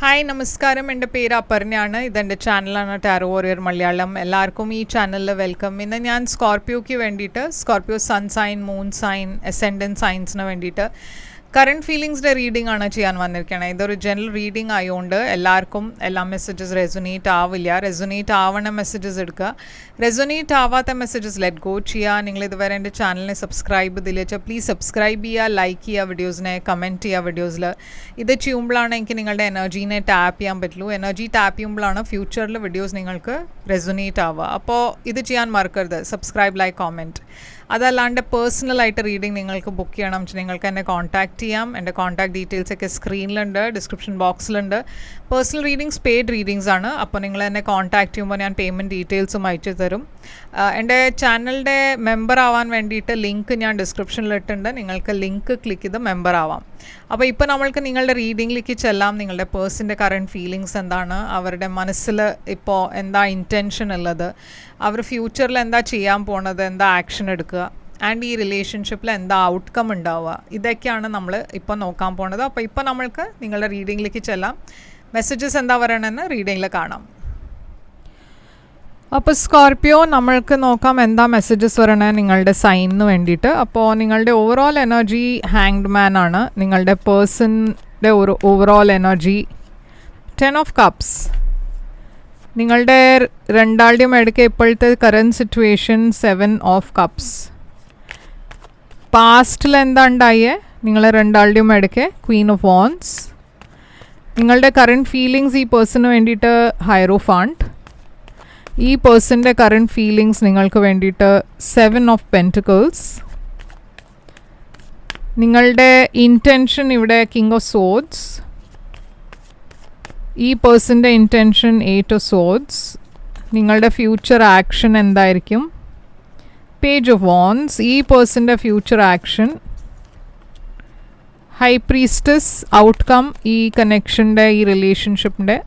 Hi നമസ്കാരം, എൻ്റെ പേര് അപർണയാണ്. ഇതെൻ്റെ ചാനലാണ് ടാരോ വാരിയർ മലയാളം. എല്ലാവർക്കും ഈ ചാനലിൽ വെൽക്കം. ഇന്ന് ഞാൻ സ്കോർപ്പിയോയ്ക്ക് വേണ്ടിയിട്ട്, Scorpio sun sign, moon sign, ascendant സൈൻസിന് വേണ്ടിയിട്ട് കറണ്ട് ഫീലിങ്സിൻ്റെ റീഡിംഗ് ആണ് ചെയ്യാൻ വന്നിരിക്കുന്നത്. ഇതൊരു ജനറൽ റീഡിംഗ് ആയതുകൊണ്ട് എല്ലാവർക്കും എല്ലാ മെസ്സേജസ് റെസൊനേറ്റ് ആവില്ല. റെസൊനേറ്റ് ആവണ മെസ്സേജസ് എടുക്കുക, റെസൊനേറ്റ് ആവാത്ത മെസ്സേജസ് ലെറ്റ് ഗോ ചെയ്യുക. നിങ്ങൾ ഇതുവരെ എൻ്റെ ചാനലിനെ സബ്സ്ക്രൈബ് ചെയ്തില്ല, പ്ലീസ് സബ്സ്ക്രൈബ് ചെയ്യുക, ലൈക്ക് ചെയ്യുക, വീഡിയോസിനെ കമൻറ്റ് ചെയ്യുക. വീഡിയോസിൽ ഇത് ചെയ്യുമ്പോഴാണ് എനിക്ക് നിങ്ങളുടെ എനർജീനെ ടാപ്പ് ചെയ്യാൻ പറ്റുള്ളൂ. എനർജി ടാപ്പ് ചെയ്യുമ്പോഴാണ് ഫ്യൂച്ചറിൽ വീഡിയോസ് നിങ്ങൾക്ക് റെസൊനേറ്റ് ആവുക. അപ്പോൾ ഇത് ചെയ്യാൻ മറക്കരുത്, സബ്സ്ക്രൈബ്, ലൈക്ക്, കോമെൻറ്റ്. അതല്ലാണ്ട് പേഴ്സണലായിട്ട് റീഡിംഗ് നിങ്ങൾക്ക് ബുക്ക് ചെയ്യണം വെച്ചാൽ നിങ്ങൾക്ക് എന്നെ കോൺടാക്റ്റ് ചെയ്യാം. എൻ്റെ കോൺടാക്ട് ഡീറ്റെയിൽസ് ഒക്കെ സ്ക്രീനിലുണ്ട്, ഡിസ്ക്രിപ്ഷൻ ബോക്സിലുണ്ട്. പേഴ്സണൽ റീഡിങ്സ് പെയ്ഡ് റീഡിങ്സ് ആണ്. അപ്പോൾ നിങ്ങൾ എന്നെ കോൺടാക്റ്റ് ചെയ്യുമ്പോൾ ഞാൻ പേയ്മെൻറ്റ് ഡീറ്റെയിൽസും അയച്ചു തരും. എൻ്റെ ചാനലിൻ്റെ മെമ്പർ ആവാൻ വേണ്ടിയിട്ട് ലിങ്ക് ഞാൻ ഡിസ്ക്രിപ്ഷനിലിട്ടുണ്ട്. നിങ്ങൾക്ക് ലിങ്ക് ക്ലിക്ക് ചെയ്ത് മെമ്പർ ആവാം. അപ്പോൾ ഇപ്പോൾ നമ്മൾക്ക് നിങ്ങളുടെ റീഡിങ്ങിലേക്ക് ചെല്ലാം. നിങ്ങളുടെ പേഴ്സൻ്റെ കറണ്ട് ഫീലിങ്സ് എന്താണ്, അവരുടെ മനസ്സിൽ ഇപ്പോൾ എന്താ ഇൻറ്റൻഷൻ ഉള്ളത്, അവർ ഫ്യൂച്ചറിൽ എന്താ ചെയ്യാൻ പോണത്, എന്താ ആക്ഷൻ എടുക്കുക, ആൻഡ് ഈ റിലേഷൻഷിപ്പിൽ എന്താ ഔട്ട്കം ഉണ്ടാവുക, ഇതൊക്കെയാണ് നമ്മൾ ഇപ്പോൾ നോക്കാൻ പോണത്. അപ്പോൾ ഇപ്പോൾ നമ്മൾക്ക് നിങ്ങളുടെ റീഡിങ്ങിലേക്ക് ചെല്ലാം. മെസ്സേജസ് എന്താ പറയണമെന്ന് റീഡിങ്ങിൽ കാണാം. അപ്പോൾ സ്കോർപ്പിയോ നമ്മൾക്ക് നോക്കാം എന്താ മെസ്സേജസ് വരണേ നിങ്ങളുടെ സൈനിന് വേണ്ടിയിട്ട്. അപ്പോൾ നിങ്ങളുടെ ഓവറോൾ എനർജി ഹാങ്ഡ് മാൻ ആണ്. നിങ്ങളുടെ പേഴ്സൻ്റെ ഒരു ഓവറോൾ എനർജി 10 ഓഫ് കപ്സ്. നിങ്ങളുടെ രണ്ടാളുടെയും ഇടയ്ക്ക് ഇപ്പോഴത്തെ കറൻറ്റ് സിറ്റുവേഷൻ 7 ഓഫ് കപ്സ്. പാസ്റ്റിൽ എന്താ ഉണ്ടായേ നിങ്ങളെ രണ്ടാളുടെയും ഇടയ്ക്ക് ക്വീൻ ഓഫ് വാൻസ്. നിങ്ങളുടെ കറൻറ്റ് ഫീലിങ്സ് ഈ പേഴ്സണിന് വേണ്ടിയിട്ട് ഹൈറോഫാണ്ട്. ഈ പേഴ്സൻ്റെ കറൻറ്റ് ഫീലിങ്സ് നിങ്ങൾക്ക് വേണ്ടിയിട്ട് 7 ഓഫ് പെൻറ്റിക്കിൾസ്. നിങ്ങളുടെ ഇൻറ്റൻഷൻ ഇവിടെ കിങ് ഓഫ് സോഡ്സ്. ഈ പേഴ്സൻ്റെ ഇൻറ്റൻഷൻ 8 ഓഫ് സോഡ്സ്. നിങ്ങളുടെ ഫ്യൂച്ചർ ആക്ഷൻ എന്തായിരിക്കും, പേജ് ഓഫ് വാൻസ്. ഈ പേഴ്സൻ്റെ future action high priestess. Outcome ഈ കണക്ഷൻ്റെ, ഈ റിലേഷൻഷിപ്പിൻ്റെ.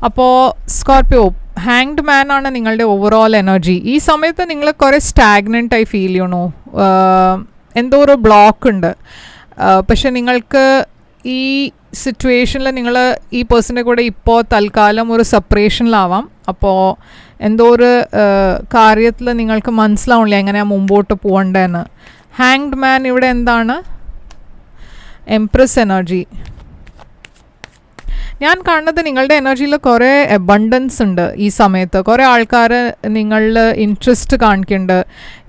അപ്പോൾ സ്കോർപ്പിയോ ഹാങ്ഡ് മാൻ ആണ് നിങ്ങളുടെ ഓവറോൾ എനർജി. ഈ സമയത്ത് നിങ്ങൾ കുറേ സ്റ്റാഗ്നൻ്റായി ഫീൽ ചെയ്യണു, എന്തോ ഒരു ബ്ലോക്ക് ഉണ്ട്. പക്ഷെ നിങ്ങൾക്ക് ഈ സിറ്റുവേഷനിൽ നിങ്ങൾ ഈ പേഴ്സൻ്റെ കൂടെ ഇപ്പോൾ തൽക്കാലം ഒരു സെപ്പറേഷനിലാവാം. അപ്പോൾ എന്തോ ഒരു കാര്യത്തിൽ നിങ്ങൾക്ക് മനസ്സിലാവില്ല എങ്ങനെയാണ് മുമ്പോട്ട് പോകേണ്ടതെന്ന്. ഹാങ്ഡ് മാൻ ഇവിടെ എന്താണ്, എംപ്രസ് എനർജി. ഞാൻ കാണുന്നത് നിങ്ങളുടെ എനർജിയിൽ കുറേ അബണ്ടൻസ് ഉണ്ട് ഈ സമയത്ത്. കുറേ ആൾക്കാർ നിങ്ങളിൽ ഇൻട്രസ്റ്റ് കാണിക്കുന്നുണ്ട്.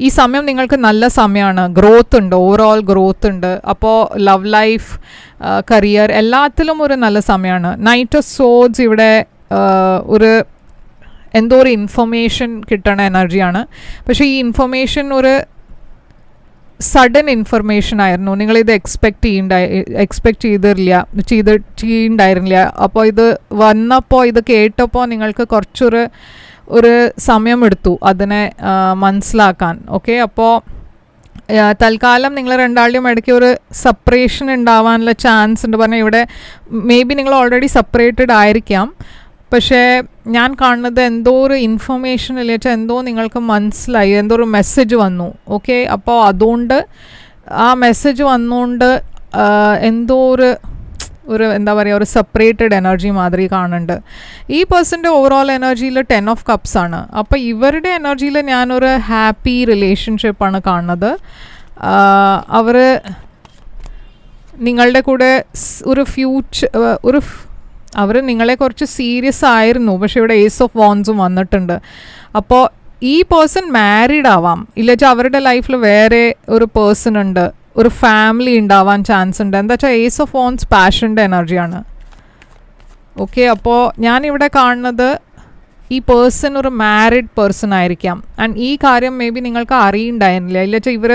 ഈ സമയം നിങ്ങൾക്ക് നല്ല സമയമാണ്, ഗ്രോത്ത് ഉണ്ട്, ഓവറോൾ ഗ്രോത്ത് ഉണ്ട്. അപ്പോൾ ലവ് ലൈഫ്, കരിയർ എല്ലാത്തിലും ഒരു നല്ല സമയമാണ്. നൈറ്റ് ഓഫ് സോഡ്സ് ഇവിടെ ഒരു എന്തോ ഒരു ഇൻഫർമേഷൻ കിട്ടണ എനർജിയാണ്. പക്ഷേ ഈ ഇൻഫർമേഷൻ ഒരു സഡൻ ഇൻഫർമേഷൻ ആയിരുന്നു. നിങ്ങളിത് എക്സ്പെക്റ്റ് ചെയ്യണ്ടായിരുന്നില്ല. അപ്പോൾ ഇത് വന്നപ്പോൾ, ഇത് കേട്ടപ്പോൾ നിങ്ങൾക്ക് കുറച്ചൊരു സമയമെടുത്തു അതിനെ മനസ്സിലാക്കാൻ. ഓക്കെ, അപ്പോൾ തൽക്കാലം നിങ്ങൾ രണ്ടാളുടെയും ഇടയ്ക്ക് ഒരു സെപ്പറേഷൻ ഉണ്ടാവാനുള്ള ചാൻസ് ഉണ്ട്. പറഞ്ഞാൽ ഇവിടെ മേ ബി നിങ്ങൾ ഓൾറെഡി സെപ്പറേറ്റഡ് ആയിരിക്കാം. പക്ഷേ ഞാൻ കാണുന്നത് എന്തോ ഒരു ഇൻഫർമേഷൻ ഇല്ലാച്ച എന്തോ നിങ്ങൾക്ക് മനസ്സിലായി, എന്തോ ഒരു മെസ്സേജ് വന്നു. ഓക്കെ, അപ്പോൾ അതുകൊണ്ട് ആ മെസ്സേജ് വന്നുകൊണ്ട് എന്തോ ഒരു എന്താ പറയുക, ഒരു സെപ്പറേറ്റഡ് എനർജി മാതിരി കാണുന്നുണ്ട്. ഈ പേഴ്സൻ്റെ ഓവറോൾ എനർജിയിൽ 10 ഓഫ് കപ്സ് ആണ്. അപ്പോൾ ഇവരുടെ എനർജിയിൽ ഞാനൊരു ഹാപ്പി റിലേഷൻഷിപ്പാണ് കാണുന്നത്. അവർ നിങ്ങളുടെ കൂടെ അവർ നിങ്ങളെ കുറച്ച് സീരിയസ് ആയിരുന്നു. പക്ഷേ ഇവിടെ ഏസ് ഓഫ് വാൻസും വന്നിട്ടുണ്ട്. അപ്പോൾ ഈ പേഴ്സൺ മാരീഡ് ആവാം, ഇല്ലെങ്കിൽ അവരുടെ ലൈഫിൽ വേറെ ഒരു പേഴ്സൺ ഉണ്ട്, ഒരു ഫാമിലി ഉണ്ടാവാൻ ചാൻസ് ഉണ്ട്. എന്താ വെച്ചാൽ ഏസ് ഓഫ് വാൻസ് പാഷൻ്റെ എനർജിയാണ്. ഓക്കെ, അപ്പോൾ ഞാനിവിടെ കാണുന്നത് ഈ പേഴ്സൺ ഒരു മാരിഡ് പേഴ്സൺ ആയിരിക്കാം. ആൻഡ് ഈ കാര്യം മേ ബി നിങ്ങൾക്ക് അറിയുണ്ടായിരുന്നില്ല, ഇല്ലെങ്കിൽ ഇവർ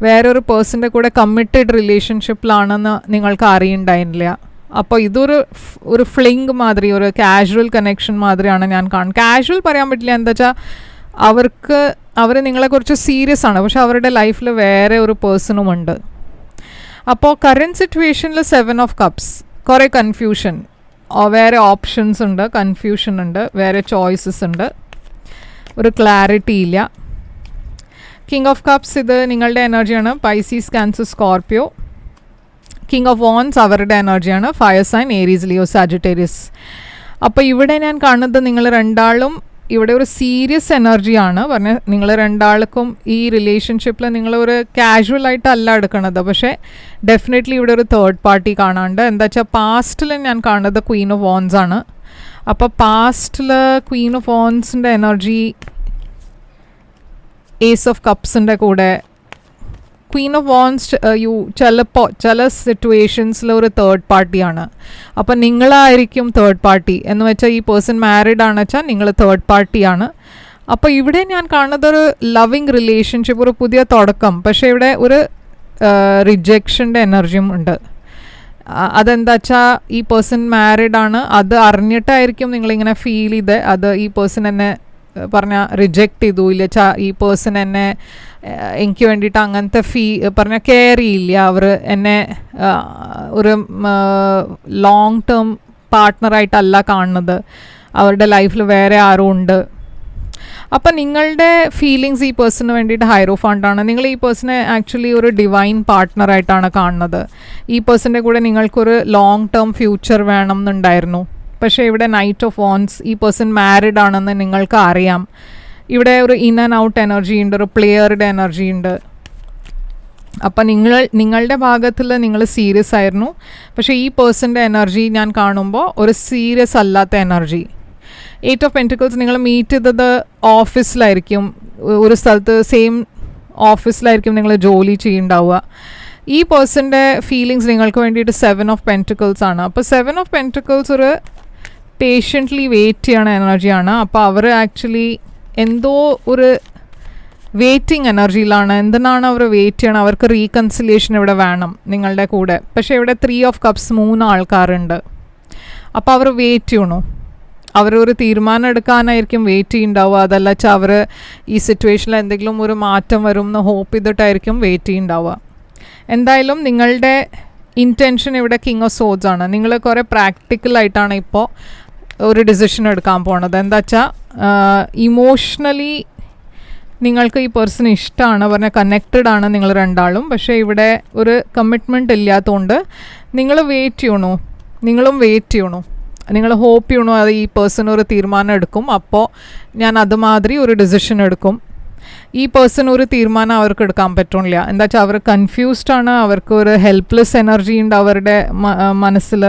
വേറൊരു പേഴ്സൻ്റെ കൂടെ കമ്മിറ്റഡ് റിലേഷൻഷിപ്പിലാണെന്ന് നിങ്ങൾക്ക് അറിയുണ്ടായിരുന്നില്ല. അപ്പോൾ ഇതൊരു ഫ്ലിങ് മാതിരി, ഒരു കാഷ്വൽ കണക്ഷൻ മാതിരിയാണ് ഞാൻ കാണുന്നത്. കാഷ്വൽ പറയാൻ പറ്റില്ല, എന്താ വെച്ചാൽ അവർ നിങ്ങളെക്കുറിച്ച് സീരിയസ് ആണ്, പക്ഷെ അവരുടെ ലൈഫിൽ വേറെ ഒരു പേഴ്സണും ഉണ്ട്. അപ്പോൾ കറൻറ്റ് സിറ്റുവേഷനിൽ 7 ഓഫ് കപ്സ്, കുറേ കൺഫ്യൂഷൻ, വേറെ ഓപ്ഷൻസ് ഉണ്ട്, കൺഫ്യൂഷൻ ഉണ്ട്, വേറെ ചോയ്സസ് ഉണ്ട്, ഒരു ക്ലാരിറ്റി ഇല്ല. കിങ് ഓഫ് കപ്സ് ഇത് നിങ്ങളുടെ എനർജിയാണ്. Pisces, Cancer, Scorpio. King of wands അവരുടെ എനർജിയാണ്, fire sign Aries Leo Sagittarius. അപ്പോൾ ഇവിടെ ഞാൻ കാണുന്നത് നിങ്ങൾ രണ്ടാളും ഇവിടെ ഒരു സീരിയസ് എനർജിയാണ് പറഞ്ഞ. നിങ്ങൾ രണ്ടാൾക്കും ഈ റിലേഷൻഷിപ്പിൽ നിങ്ങളൊരു കാഷ്വലായിട്ടല്ല എടുക്കണത്, പക്ഷേ ഡെഫിനറ്റ്ലി ഇവിടെ ഒരു തേർഡ് പാർട്ടി കാണാണ്ട്. എന്താ വെച്ചാൽ പാസ്റ്റിൽ ഞാൻ കാണുന്നത് ക്വീൻ ഓഫ് വോൺസ് ആണ്. അപ്പോൾ പാസ്റ്റിൽ ക്വീൻ ഓഫ് വോൺസിൻ്റെ എനർജി ഏസ് ഓഫ് കപ്സിൻ്റെ കൂടെ ക്വീൻ ഓഫ് വോൺസ് ചില സിറ്റുവേഷൻസിൽ ഒരു തേർഡ് പാർട്ടിയാണ്. അപ്പം നിങ്ങളായിരിക്കും തേർഡ് പാർട്ടി എന്ന് വെച്ചാൽ ഈ പേഴ്സൺ മാരീഡ് ആണെന്ന് വെച്ചാൽ നിങ്ങൾ തേർഡ് പാർട്ടിയാണ്. അപ്പോൾ ഇവിടെ ഞാൻ കാണുന്നത് ഒരു ലവിങ് റിലേഷൻഷിപ്പ്, ഒരു പുതിയ തുടക്കം. പക്ഷേ ഇവിടെ ഒരു റിജക്ഷൻ്റെ എനർജിയും ഉണ്ട്. അതെന്താ വെച്ചാൽ ഈ പേഴ്സൺ മാരീഡ് ആണ്, അത് അറിഞ്ഞിട്ടായിരിക്കും നിങ്ങളിങ്ങനെ ഫീൽ ചെയ്ത് അത് ഈ പേഴ്സൺ എന്നെ പറഞ്ഞാൽ റിജക്റ്റ് ചെയ്തു, ഇല്ല ഈ പേഴ്സൺ എന്നെ എനിക്ക് വേണ്ടിയിട്ട് അങ്ങനത്തെ പറഞ്ഞാൽ കെയർ ചെയ്യില്ല, അവർ എന്നെ ഒരു ലോങ് ടേം പാർട്ട്ണറായിട്ടല്ല കാണുന്നത്, അവരുടെ ലൈഫിൽ വേറെ ആരും ഉണ്ട്. അപ്പം നിങ്ങളുടെ ഫീലിങ്സ് ഈ പേഴ്സണിന് വേണ്ടിയിട്ട് ഹൈറോഫാണ്ടാണ്. നിങ്ങൾ ഈ പേഴ്സണെ ആക്ച്വലി ഒരു ഡിവൈൻ പാർട്ട്ണറായിട്ടാണ് കാണുന്നത്. ഈ പേഴ്സൻ്റെ കൂടെ നിങ്ങൾക്കൊരു ലോങ് ടേം ഫ്യൂച്ചർ വേണം എന്നുണ്ടായിരുന്നു. പക്ഷേ ഇവിടെ നൈറ്റ് ഓഫ് വോൺസ്, ഈ പേഴ്സൺ മാരീഡ് ആണെന്ന് നിങ്ങൾക്ക് അറിയാം. ഇവിടെ ഒരു ഇൻ ആൻഡ് ഔട്ട് എനർജി ഉണ്ട്, ഒരു പ്ലെയറുടെ എനർജി ഉണ്ട്. അപ്പം നിങ്ങളുടെ ഭാഗത്തിൽ നിങ്ങൾ സീരിയസ് ആയിരുന്നു, പക്ഷേ ഈ പേഴ്സൻ്റെ എനർജി ഞാൻ കാണുമ്പോൾ ഒരു സീരിയസ് അല്ലാത്ത എനർജി. 8 ഓഫ് പെൻറ്റിക്കിൾസ് നിങ്ങൾ മീറ്റ് ചെയ്തത് ഓഫീസിലായിരിക്കും, ഒരു സ്ഥലത്ത് സെയിം ഓഫീസിലായിരിക്കും നിങ്ങൾ ജോലി ചെയ്യുന്നുണ്ടാവുക. ഈ പേഴ്സൻ്റെ ഫീലിങ്സ് നിങ്ങൾക്ക് വേണ്ടിയിട്ട് 7 ഓഫ് പെൻറ്റിക്കിൾസ് ആണ്. അപ്പോൾ 7 ഓഫ് പെൻറ്റിക്കിൾസ് ഒരു പേഷ്യൻ്റ്ലി വെയിറ്റ് ചെയ്യണ എനർജിയാണ്. അപ്പോൾ അവർ ആക്ച്വലി എന്തോ ഒരു വെയിറ്റിംഗ് എനർജിയിലാണ്. എന്തിനാണ് അവർ വെയിറ്റ് ചെയ്യണം? അവർക്ക് റീകൺസിലിയേഷൻ ഇവിടെ വേണം നിങ്ങളുടെ കൂടെ. പക്ഷേ ഇവിടെ 3 ഓഫ് കപ്സ് 3 ആൾക്കാരുണ്ട്. അപ്പോൾ അവർ വെയിറ്റ് ചെയ്യണു, അവരൊരു തീരുമാനം എടുക്കാനായിരിക്കും വെയിറ്റ് ചെയ്യുന്നുണ്ടാവുക. അതല്ല വെച്ചാൽ അവർ ഈ സിറ്റുവേഷനിൽ എന്തെങ്കിലും ഒരു മാറ്റം വരും എന്ന് ഹോപ്പ് ചെയ്തിട്ടായിരിക്കും വെയിറ്റ് ചെയ്യുന്നുണ്ടാവുക. എന്തായാലും നിങ്ങളുടെ ഇൻറ്റൻഷൻ ഇവിടെ കിങ് ഓഫ് സോഡ്സ് ആണ്. നിങ്ങൾ കുറേ പ്രാക്ടിക്കലായിട്ടാണ് ഇപ്പോൾ ഒരു ഡിസിഷൻ എടുക്കാൻ പോണത്. എന്താ വെച്ചാൽ ഇമോഷണലി നിങ്ങൾക്ക് ഈ പേഴ്സൺ ഇഷ്ടമാണ്, പറഞ്ഞാൽ കണക്റ്റഡ് ആണ് നിങ്ങൾ രണ്ടാളും. പക്ഷേ ഇവിടെ ഒരു കമ്മിറ്റ്മെൻറ്റ് ഇല്ലാത്തതുകൊണ്ട് നിങ്ങൾ വെയിറ്റ് ചെയ്യണു, നിങ്ങളും വെയിറ്റ് ചെയ്യണു, നിങ്ങൾ ഹോപ്പ് ചെയ്യണു അത് ഈ പേഴ്സൺ ഒരു തീരുമാനം എടുക്കും, അപ്പോൾ ഞാൻ അതുമാതിരി ഒരു ഡിസിഷൻ എടുക്കും. ഈ പേഴ്സൺ ഒരു തീരുമാനം അവർക്ക് എടുക്കാൻ പറ്റില്ല. എന്താ വെച്ചാൽ അവർ കൺഫ്യൂസ്ഡാണ്, അവർക്ക് ഒരു ഹെൽപ്ലെസ് എനർജി ഉണ്ട് അവരുടെ മനസ്സിൽ.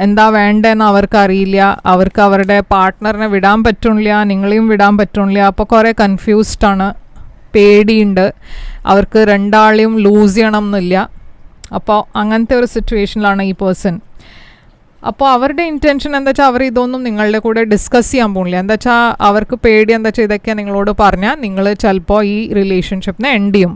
എന്താ വേണ്ടതെന്ന് അവർക്കറിയില്ല, അവർക്ക് അവരുടെ പാർട്ട്ണറിനെ വിടാൻ പറ്റില്ല, നിങ്ങളെയും വിടാൻ പറ്റില്ല. അപ്പോൾ കുറേ കൺഫ്യൂസ്ഡാണ്, പേടിയുണ്ട്, അവർക്ക് രണ്ടാളെയും ലൂസ് ചെയ്യണം എന്നില്ല. അപ്പോൾ അങ്ങനത്തെ ഒരു സിറ്റുവേഷനിലാണ് ഈ പേഴ്സൺ. അപ്പോൾ അവരുടെ ഇൻറ്റൻഷൻ എന്താ വെച്ചാൽ അവർ ഇതൊന്നും നിങ്ങളുടെ കൂടെ ഡിസ്കസ് ചെയ്യാൻ പോകില്ല. എന്താ വെച്ചാൽ അവർക്ക് പേടി എന്താ വെച്ചാൽ ഇതൊക്കെ നിങ്ങളോട് പറഞ്ഞാൽ നിങ്ങൾ ചിലപ്പോൾ ഈ റിലേഷൻഷിപ്പിനെ എൻഡ് ചെയ്യും.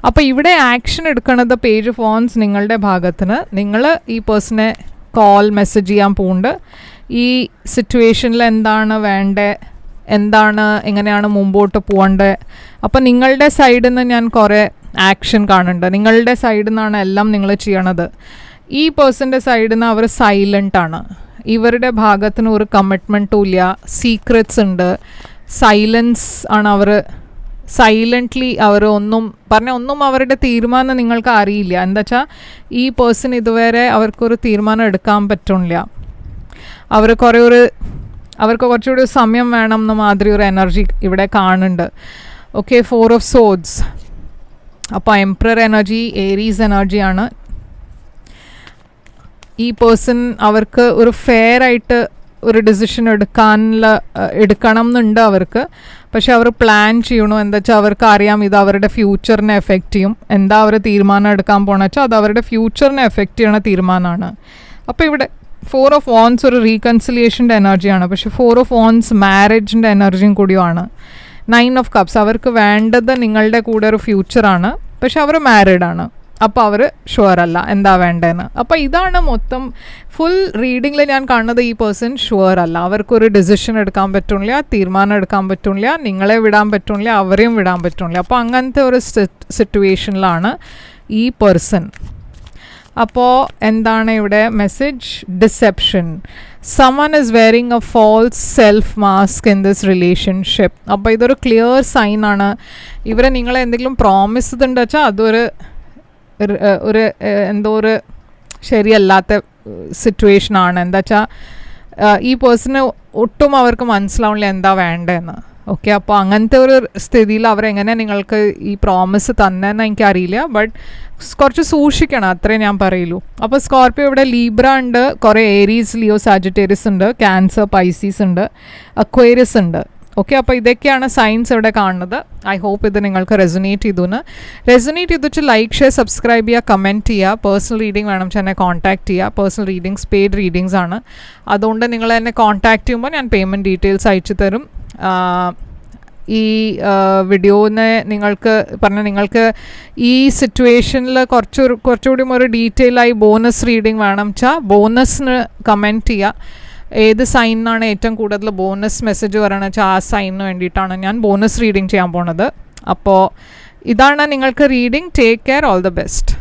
അപ്പോൾ ഇവിടെ ആക്ഷൻ എടുക്കുന്നത് പേജ് ഓഫ് വോൺസ് നിങ്ങളുടെ ഭാഗത്തിന്. നിങ്ങൾ ഈ പേഴ്സണെ കോൾ മെസ്സേജ് ചെയ്യാൻ പോകുന്നുണ്ട്. ഈ സിറ്റുവേഷനിൽ എന്താണ് വേണ്ടത്, എന്താണ് എങ്ങനെയാണ് മുമ്പോട്ട് പോകേണ്ടത്. അപ്പോൾ നിങ്ങളുടെ സൈഡിൽ നിന്ന് ഞാൻ കുറേ ആക്ഷൻ കാണുന്നുണ്ട്. നിങ്ങളുടെ സൈഡിൽ നിന്നാണ് എല്ലാം നിങ്ങൾ ചെയ്യണത്. ഈ പേഴ്സൻ്റെ സൈഡിൽ നിന്ന് അവർ സൈലൻ്റ് ആണ്. ഇവരുടെ ഭാഗത്തിന് ഒരു കമ്മിറ്റ്മെൻറ്റും ഇല്ല, സീക്രറ്റ്സ് ഉണ്ട്, സൈലൻസ് ആണ്. അവർ സൈലൻ്റ്ലി അവർ ഒന്നും അവരുടെ തീരുമാനം നിങ്ങൾക്ക് അറിയില്ല. എന്താ വെച്ചാൽ ഈ പേഴ്സൺ ഇതുവരെ അവർക്കൊരു തീരുമാനം എടുക്കാൻ പറ്റില്ല. അവർക്ക് കുറച്ചുകൂടി സമയം വേണം എന്ന മാതിരി ഒരു എനർജി ഇവിടെ കാണുന്നുണ്ട്. Okay, 4 of swords. അപ്പോൾ എംപറർ എനർജി ഏരീസ് എനർജിയാണ്. ഈ പേഴ്സൺ അവർക്ക് ഒരു ഫെയർ ആയിട്ട് ഒരു ഡിസിഷൻ എടുക്കണം എന്നുണ്ട് അവർക്ക്. പക്ഷെ അവർ പ്ലാൻ ചെയ്യണു. എന്താ വെച്ചാൽ അവർക്ക് അറിയാം ഇത് അവരുടെ ഫ്യൂച്ചറിനെ എഫക്റ്റ് ചെയ്യും. എന്താ അവർ തീരുമാനം എടുക്കാൻ പോകണമെന്ന് വെച്ചാൽ അത് അവരുടെ ഫ്യൂച്ചറിനെ എഫക്റ്റ് ചെയ്യണ തീരുമാനമാണ്. അപ്പോൾ ഇവിടെ 4 ഓഫ് വോൺസ് ഒരു റീകൺസിലിയേഷൻ്റെ എനർജിയാണ്. പക്ഷെ 4 ഓഫ് വോൺസ് മാരേജിൻ്റെ എനർജിയും കൂടിയാണ്. 9 ഓഫ് കപ്സ് അവർക്ക് വേണ്ടത് നിങ്ങളുടെ കൂടെ ഒരു ഫ്യൂച്ചറാണ്, പക്ഷെ അവർ മാരീഡാണ്. അപ്പോൾ അവർ ഷുവർ അല്ല എന്താ വേണ്ടതെന്ന്. അപ്പോൾ ഇതാണ് മൊത്തം ഫുൾ റീഡിങ്ങിൽ ഞാൻ കാണുന്നത്. ഈ പേഴ്സൺ ഷുവർ അല്ല, അവർക്കൊരു ഡിസിഷൻ എടുക്കാൻ പറ്റില്ല, തീരുമാനം എടുക്കാൻ പറ്റില്ല, നിങ്ങളെ വിടാൻ പറ്റില്ല, അവരെയും വിടാൻ പറ്റില്ല. അപ്പോൾ അങ്ങനത്തെ ഒരു സിറ്റുവേഷനിലാണ് ഈ പേഴ്സൺ. അപ്പോൾ എന്താണ് ഇവിടെ message? Deception. someone is wearing a false self mask in this relationship. അപ്പോൾ ഇതൊരു ക്ലിയർ സൈൻ ആണ്. ഇവരെ നിങ്ങളെ എന്തെങ്കിലും പ്രോമിസ് ചെയ്തിട്ടുണ്ടെന്ന് വെച്ചാൽ അതൊരു ഒരു എന്തോ ഒരു ശരിയല്ലാത്ത സിറ്റുവേഷനാണ്. എന്താ വെച്ചാൽ ഈ പേഴ്സണ് ഒട്ടും അവർക്ക് മനസ്സിലാവില്ല എന്താ വേണ്ടതെന്ന്. ഓക്കെ, അപ്പോൾ അങ്ങനത്തെ ഒരു സ്ഥിതിയിൽ അവരെങ്ങനെ നിങ്ങൾക്ക് ഈ പ്രോമിസ് തന്നെന്ന് എനിക്കറിയില്ല. ബട്ട് കുറച്ച് സൂക്ഷിക്കണം, അത്രേ ഞാൻ പറയുള്ളൂ. അപ്പോൾ സ്കോർപ്പിയോ ഇവിടെ ലീബ്ര ഉണ്ട്, കുറേ ഏരീസ്, ലിയോ, സാജിറ്റേറിയസ് ഉണ്ട്, ക്യാൻസർ, പൈസീസ് ഉണ്ട്, അക്വേറിയസ് ഉണ്ട്. ഓക്കെ, അപ്പോൾ ഇതൊക്കെയാണ് സൈൻസ് ഇവിടെ കാണുന്നത്. ഐ ഹോപ്പ് ഇത് നിങ്ങൾക്ക് റെസൊനേറ്റ് ചെയ്തു ലൈക്ക്, ഷെയർ, സബ്സ്ക്രൈബ് ചെയ്യുക, കമൻറ്റ് ചെയ്യുക. പേഴ്സണൽ റീഡിംഗ് വേണം വെച്ചാൽ എന്നെ കോൺടാക്ട് ചെയ്യുക. പേഴ്സണൽ റീഡിങ്സ് പെയ്ഡ് റീഡിങ്സ് ആണ്, അതുകൊണ്ട് നിങ്ങൾ എന്നെ കോൺടാക്ട് ചെയ്യുമ്പോൾ ഞാൻ പേയ്മെൻറ്റ് ഡീറ്റെയിൽസ് അയച്ചു തരും. ഈ വീഡിയോനെ നിങ്ങൾക്ക് ഈ സിറ്റുവേഷനിൽ കുറച്ചുകൂടി ഒരു ഡീറ്റെയിൽ ആയി ബോണസ് റീഡിംഗ് വേണം വെച്ചാൽ ബോണസിന് കമൻറ്റ് ചെയ്യുക. ഏത് സൈനിനാണ് ഏറ്റവും കൂടുതൽ ബോണസ് മെസ്സേജ് പറയണമെന്ന് വെച്ചാൽ ആ സൈനിന് വേണ്ടിയിട്ടാണ് ഞാൻ ബോണസ് റീഡിംഗ് ചെയ്യാൻ പോണത്. അപ്പോൾ ഇതാണ് നിങ്ങൾക്ക് reading. Take care, all the best.